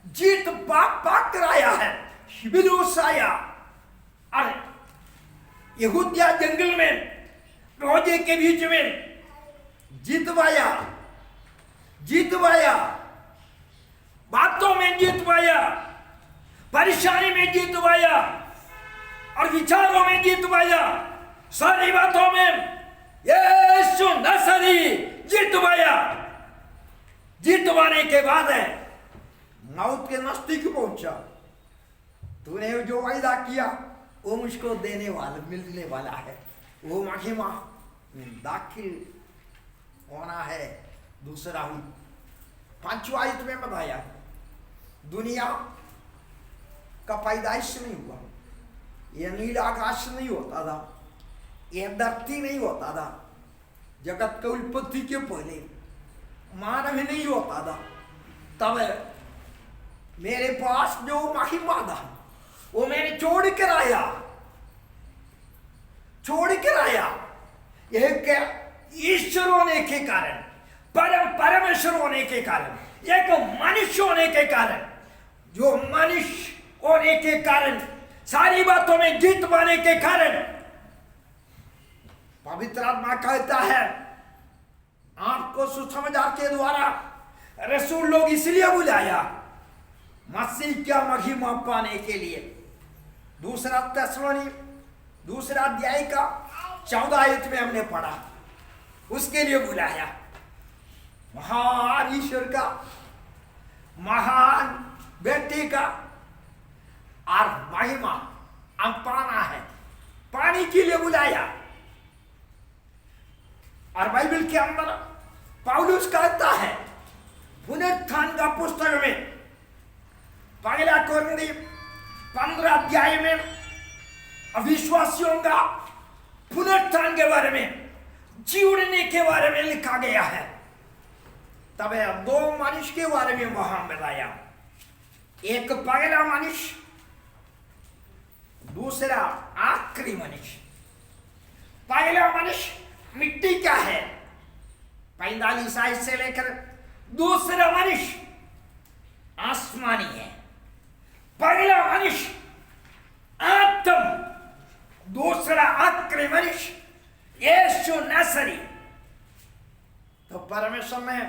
जीत पाक कर आया है। शिबिरोस आया, अरे यहूदिया जंगल में रोजे के बीच में जीतवाया, बातों में जीतवाया, परेशानी में जीतवाया और विचारों में जीतवाया, सारी बातों में यीशु नसरी जीतवाया। जीतवाने के बाद है मौत के नजदीक पहुंचा। तूने जो वायदा किया वो मुझको मिलने वाला है। वो महिमा में दाखिल होना है। दूसरा हुई 5वां आयत में बताया, दुनिया का पैदाइश नहीं हुआ, यह नीला आकाश नहीं होता था, यह धरती नहीं होता था, जगत के उत्पत्ति के पहले मानव ही नहीं होता था। तब मेरे पास जो महिमा था वो मैंने छोड़ कर आया। यह क्या? ईश्वर होने के कारण, परमेश्वर होने के कारण, एक मनुष्य होने के कारण, जो मनुष्य होने के कारण, सारी बातों में जीत पाने के कारण, पवित्र आत्मा कहता है आपको सुसमाचार के द्वारा रसूल लोग इसलिए बुलाया मसीह क्या महिमा पाने के लिए। दूसरा तेसलोनी 2 अध्याय का 14 आयत में हमने पढ़ा, उसके लिए बुलाया। महान ईश्वर का, महान बेटे का और महिमा हम पाना है, पानी के लिए बुलाया। और बाइबल के अंदर पौलुस कहता है पुनरुत्थान का पुस्तक में 1 कोरिन्थी 15 अध्याय में अविश्वासियों का पुनरुत्थान के बारे में, जीवने के बारे में लिखा गया है। तब 2 मनुष्य के बारे में वहां बताया, एक पहला मनुष्य, दूसरा आखिरी मनुष्य। पहला मनुष्य मिट्टी का है 45 आयत से लेकर, दूसरा मनुष्य आसमानी है। पहला मनुष्य आदम, दूसरा आखिरी मनुष्य यीशु नसरी। तो परमेश्वर ने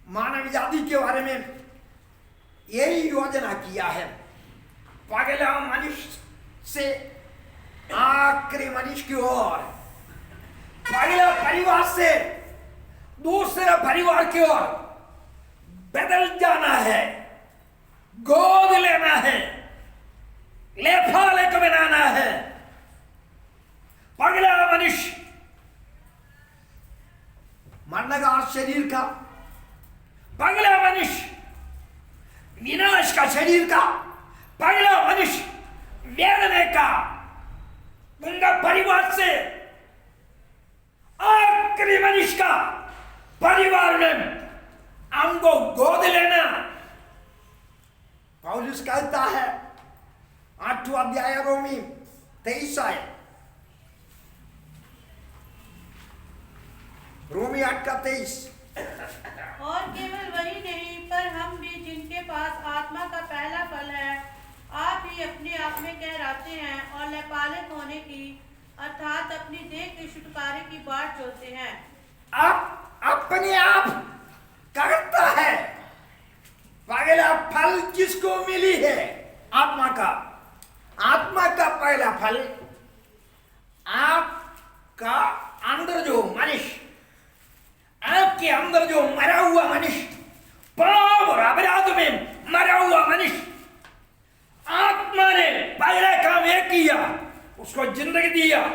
मानव जाति के बारे में यही योजना किया है, पहला मनुष्य से आखिरी मनुष्य की ओर, पहला परिवार से दूसरा परिवार की ओर बदल जाना है, गोद लेना है, लेफालेक बनाना है। पहला मनुष्य मरणगार शरीर का, पहला मनुष्य विनाश का शरीर का, पहला मनुष्य वेदने का, उनका परिवार से आखिरी मनुष्य का परिवार में हमको गोद लेना। पौलुस कहता है 8वां अध्याय रोमी 23 आयत, रोमी 8:23। और केवल वही नहीं पर हम भी जिनके पास आत्मा का पहला फल है, आप ही अपने आप में कहराते हैं और लेपालिक होने की अर्थात अपनी देह के छुटकारे की बाट बाट जोते हैं। आप अपने आप करता है। पहला फल किसको मिली है? आत्मा का। आत्मा का पहला फल आपका अंदर जो मनुष्य, आपके अंदर जो मरा हुआ मनुष्य, पाप और अपराध में मरा हुआ मनुष्य, आत्मा ने पहला काम एक किया, उसको जिंदगी दिया।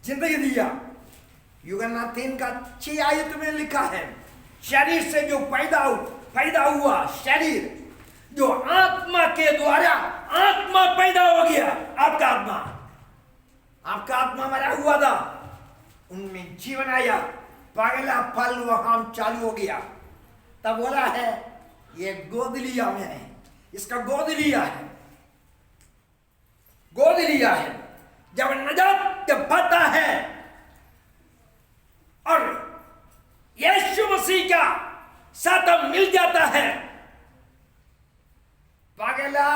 जिंदगी दिया। यूहन्ना 3 का 6 आयत में लिखा है, शरीर से जो पैदा हुआ शरीर, जो आत्मा के द्वारा आत्मा पैदा हो गया। आपका आत्मा मरा हुआ था, उनमें जीवन आया, पहला फल वहां चालू हो गया। तब बोला है ये गोद लिया मैंने, इसका गोद लिया है। गोद लिया है। जब नजात जब पाता है और यीशु मसीह का साथ मिल जाता है, पगला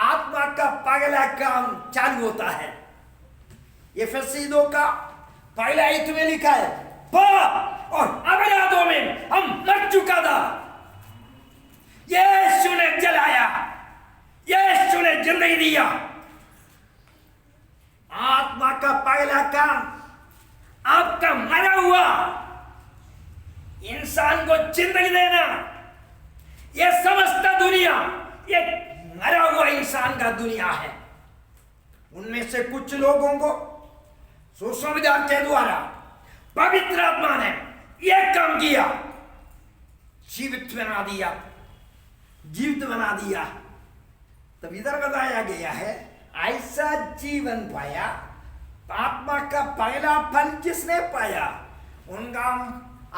आत्मा का पगला काम चालू होता है। ये फसीदों का पहला आयत में लिखा है, पाप और अपराधों में हम मर चुका था, यीशु ने जलाया, यीशु ने जिंदगी दिया। आत्मा का पहला काम आपका मरा हुआ इंसान को जिंदगी देना। यह समस्त दुनिया ये मरा हुआ इंसान का दुनिया है। उनमें से कुछ लोगों को सुसमाचार के द्वारा पवित्र आत्मा ने यह काम किया, जीवित बना दिया, जीवित बना दिया। तब इधर बताया गया है, ऐसा जीवन पाया, आत्मा का पहला फल जिसने पाया, उनका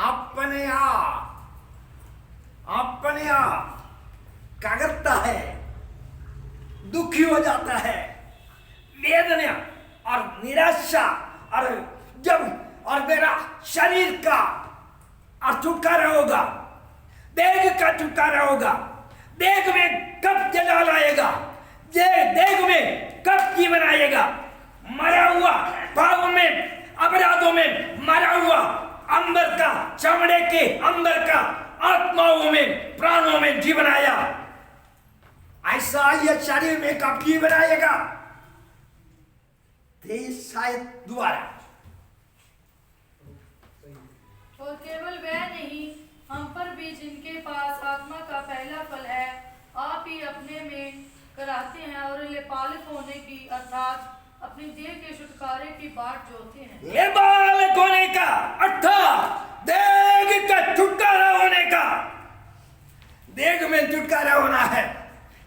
अपने आप क्या करता है? दुखी हो जाता है, वेदना और निराशा और मेरा शरीर का और छुटकारा होगा, देह का छुटकारा होगा। देह में कब जलाल आएगा? देह में कब जीवन आएगा? मरा हुआ पाप में, अपराधों में मरा हुआ अंदर का, चमड़े के अंदर का आत्माओं में, प्राणों में जीवन आया। ऐसा यह शरीर में कब जीवन आएगा? शायद द्वारा। और केवल वह नहीं, हम पर भी जिनके पास आत्मा का पहला फल है, आप ही अपने में कराते हैं और पालित होने की अर्थात अपनी देह के छुटकारे की बाट जोते हैं। ये बालक होने का अर्थात देह का छुटकारा होने का। देह में छुटकारा होना है,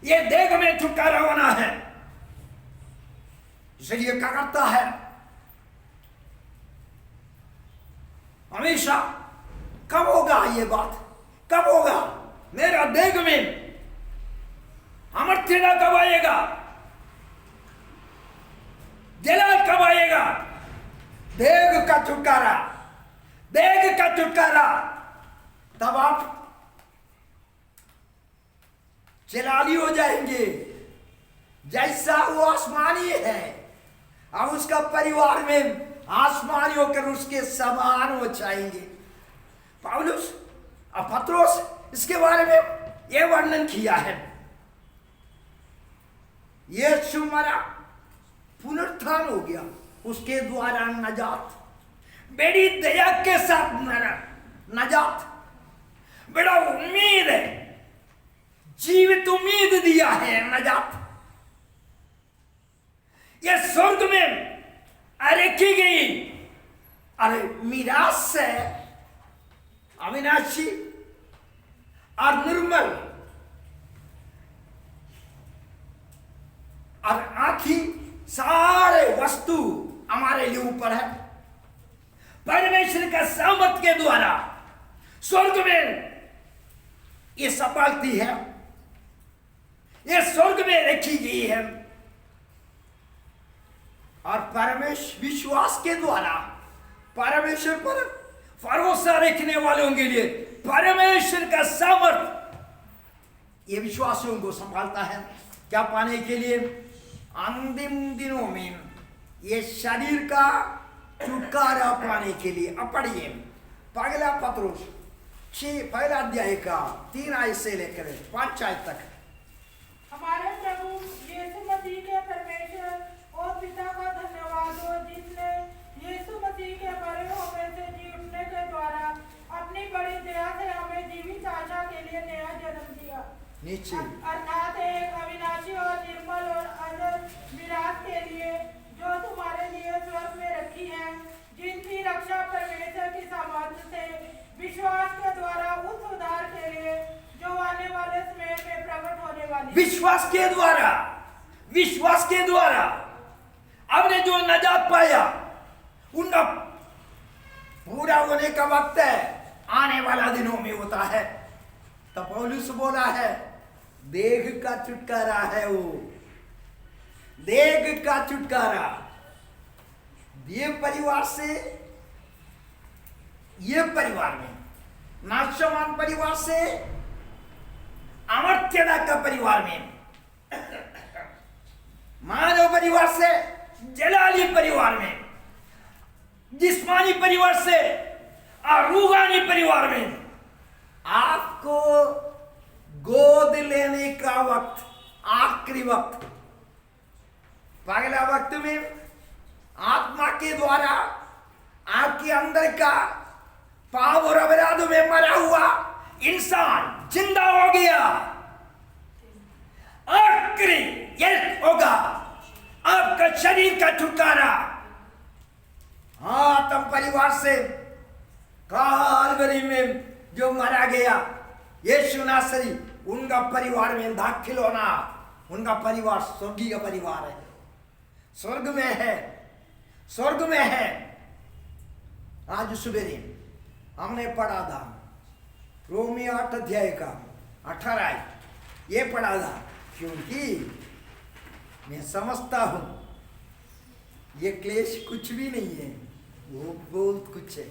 ये देह में छुटकारा होना है। इसलिए क्या करता है? हमेशा कब होगा ये बात? कब होगा? मेरा देह में अमरत्वता कब आएगा? जलाल कब आएगा? देह का छुटकारा, देह का छुटकारा। तब आप जलाली हो जाएंगे, जैसा वो आसमानी है, अब उसका परिवार में आसमानी होकर उसके समान हो जाएंगे। पौलुस और पत्रोस इसके बारे में यह वर्णन किया है। यीशु मरा, पुनरुत्थान हो गया, उसके द्वारा नजात, बड़ी दया के साथ मरा, नजात, बड़ा उम्मीद है, जीवित उम्मीद दिया है, नजात। यह स्वर्ग में रखी गई अरे मीरास से अविनाशी और निर्मल और आखी सारे वस्तु हमारे लिए ऊपर है। परमेश्वर का सामर्थ के द्वारा स्वर्ग में ये सफलती है, ये स्वर्ग में रखी गई है। और परमेश्वर विश्वास के द्वारा परमेश्वर पर भरोसा रखने वालों के लिए परमेश्वर का सामर्थ ये विश्वासियों को संभालता है। क्या पाने के लिए? अंतिम दिनों में ये शरीर का छुटकारा पाने के लिए। अब पढ़िए पहला पत्रुस पहला अध्याय का 3 आयत से लेकर 5 आयत तक। हमारे प्रभु यीशु मसीह के परमेश्वर और पिता का धन्यवाद हो, जिसने यीशु मसीह के मरे होने से जी उठने के द्वारा अपनी बड़ी दया से हमें जीवित आशा के लिए नया जन्म दिया, नीचे अर्थात एक अविनाशी और निर्मल और अजर विराट के लिए, जो तुम्हारे लिए स्वर्ग में रखी है, जिनकी रक्षा परमेश्वर की सामर्थ्य से विश्वास के द्वारा उस उद्धार के लिए जो आने वाले समय में प्रकट होने वाली। विश्वास के द्वारा आपने जो नजात पाया उनका पूरा होने का वक्त है, आने वाला दिनों में होता है। तो पौलुस बोला है देह का छुटकारा है, वो देह का छुटकारा ये परिवार से, ये परिवार में नाशवान परिवार से अमर्त्यता का परिवार में, मानव परिवार से जलाली परिवार में, जिस्मानी परिवार से रूहानी परिवार में आपको गोद लेने का वक्त, आखिरी वक्त, पहला वक्त में आत्मा के द्वारा आपके अंदर का पाप और अपराध में मरा हुआ इंसान जिंदा हो गया। आखिरी ये होगा आपका शरीर का छुटकारा आत्म परिवार से। कालवरी में जो मारा गया यीशु नासरी, उनका परिवार में दाखिल होना, उनका परिवार स्वर्गीय परिवार है, स्वर्ग में है, स्वर्ग में है। आज सुबेरे हमने पढ़ा था रोमी 8 अध्याय का 18 ये पढ़ा था, क्योंकि मैं समझता हूं ये क्लेश कुछ भी नहीं है, वो बहुत कुछ है,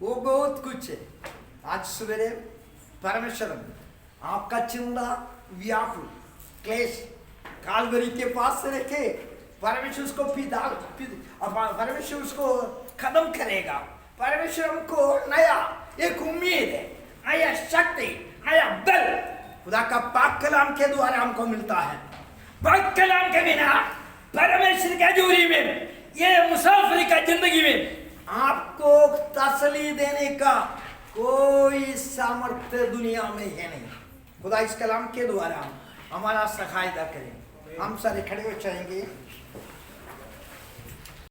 वो बहुत कुछ है। आज सवेरे परमेश्वर आपका चिंता व्याकुल क्लेश कालवरी के पास से रखे, परमेश्वर उसको परमेश्वर उसको खत्म करेगा। परमेश्वर हमको नया एक उम्मीद है, नया शक्ति, नया बल खुदा का पाक कलाम के द्वारा हमको मिलता है। पाक कलाम के बिना परमेश्वर की हजूरी में, ये मुसाफिरी का जिंदगी में आपको तसल्ली देने का कोई सामर्थ्य दुनिया में है नहीं। खुदा इस कलाम के द्वारा हमारा सहायता करें। हम सारे खड़े हो जाएंगे।